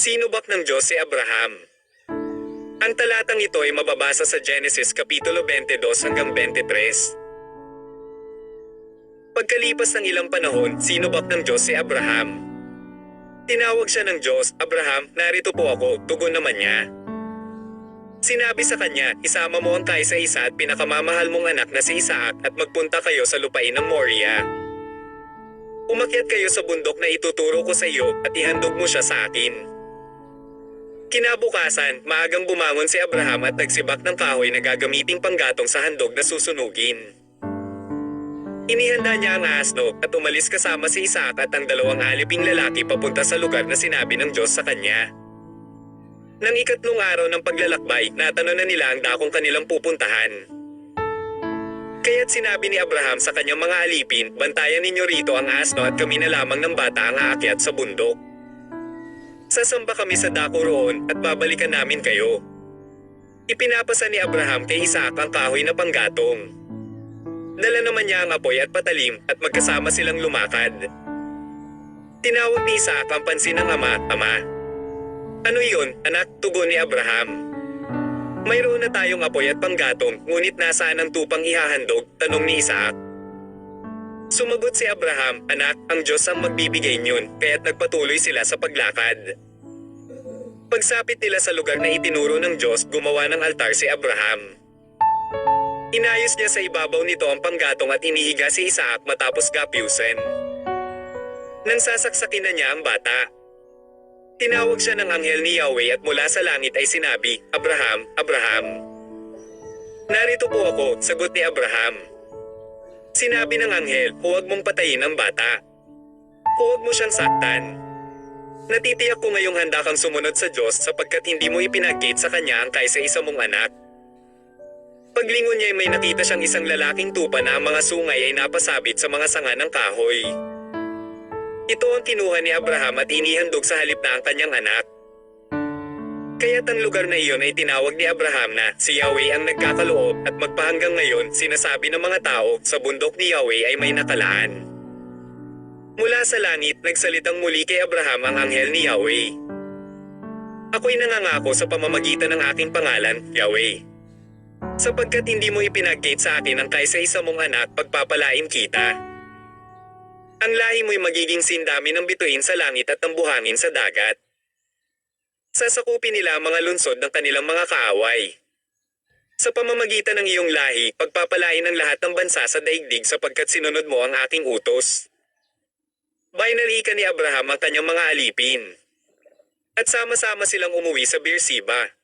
Sinubak ng Diyos si Abraham. Ang talatang ito ay mababasa sa Genesis Kapitulo 22 hanggang 23. Pagkalipas ng ilang panahon, sinubak ng Diyos si Abraham. Tinawag siya ng Diyos, "Abraham, narito po ako," tugon naman niya. Sinabi sa kanya, "Isama mo ang kaisa-isa at pinakamamahal mong anak na si Isaac at magpunta kayo sa lupain ng Moriah. Umakyat kayo sa bundok na ituturo ko sa iyo at ihandog mo siya sa akin." Kinabukasan, maagang bumangon si Abraham at nagsibak ng kahoy na gagamiting panggatong sa handog na susunugin. Inihanda niya ang asno at umalis kasama si Isaac at ang dalawang aliping lalaki papunta sa lugar na sinabi ng Diyos sa kanya. Nang ikatlong araw ng paglalakbay, natano na nila ang dakong kanilang pupuntahan. Kaya't sinabi ni Abraham sa kanyang mga alipin, "Bantayan ninyo rito ang asno at kami na lamang ng bata ang aakyat sa bundok. Sasamba kami sa dako roon at babalikan namin kayo." Ipinapasa ni Abraham kay Isaac ang kahoy na panggatong. Dala naman niya ang apoy at patalim at magkasama silang lumakad. Tinawag ni Isaac ang pansin ng ama, "Ama." "Ano iyon, anak?" tugon ni Abraham. "Mayroon na tayong apoy at panggatong, ngunit nasaan ang tupang ihahandog?" tanong ni Isaac. Sumagot si Abraham, "Anak, ang Diyos ang magbibigay niyon," kaya't nagpatuloy sila sa paglakad. Pagsapit nila sa lugar na itinuro ng Diyos, gumawa ng altar si Abraham. Inayos niya sa ibabaw nito ang panggatong at inihiga si Isaac matapos gapyusin. Nang sasaksakin na niya ang bata, tinawag siya ng anghel ni Yahweh at mula sa langit ay sinabi, "Abraham, Abraham." "Narito po ako," sagot ni Abraham. Sinabi ng anghel, "Huwag mong patayin ang bata. Huwag mo siyang saktan. Natitiyak ko ngayong handa kang sumunod sa Diyos sapagkat hindi mo ipinagkait sa kanya ang kaisa-isa mong anak." Paglingon niya ay may nakita siyang isang lalaking tupa na ang mga sungay ay napasabit sa mga sanga ng kahoy. Ito ang kinuha ni Abraham at inihandog sa halip na ang kanyang anak. Kaya't ang lugar na iyon ay tinawag ni Abraham na si Yahweh ang nagkakaloob at magpahanggang ngayon sinasabi ng mga tao sa bundok ni Yahweh ay may nakalaan. Mula sa langit nagsalitang muli kay Abraham ang anghel ni Yahweh. "Ako'y nangangako sa pamamagitan ng aking pangalan, Yahweh. Sapagkat hindi mo ipinagkait sa akin ang kaisa-isa mong anak, pagpapalain kita. Ang lahi mo'y magiging sindami ng bituin sa langit at ng buhangin sa dagat. Sasakupin nila ang mga lunsod ng kanilang mga kaaway. Sa pamamagitan ng iyong lahi, pagpapalain ng lahat ng bansa sa daigdig sapagkat sinunod mo ang aking utos." Binalikan ni Abraham ang kanyang mga alipin. At sama-sama silang umuwi sa Beersheba.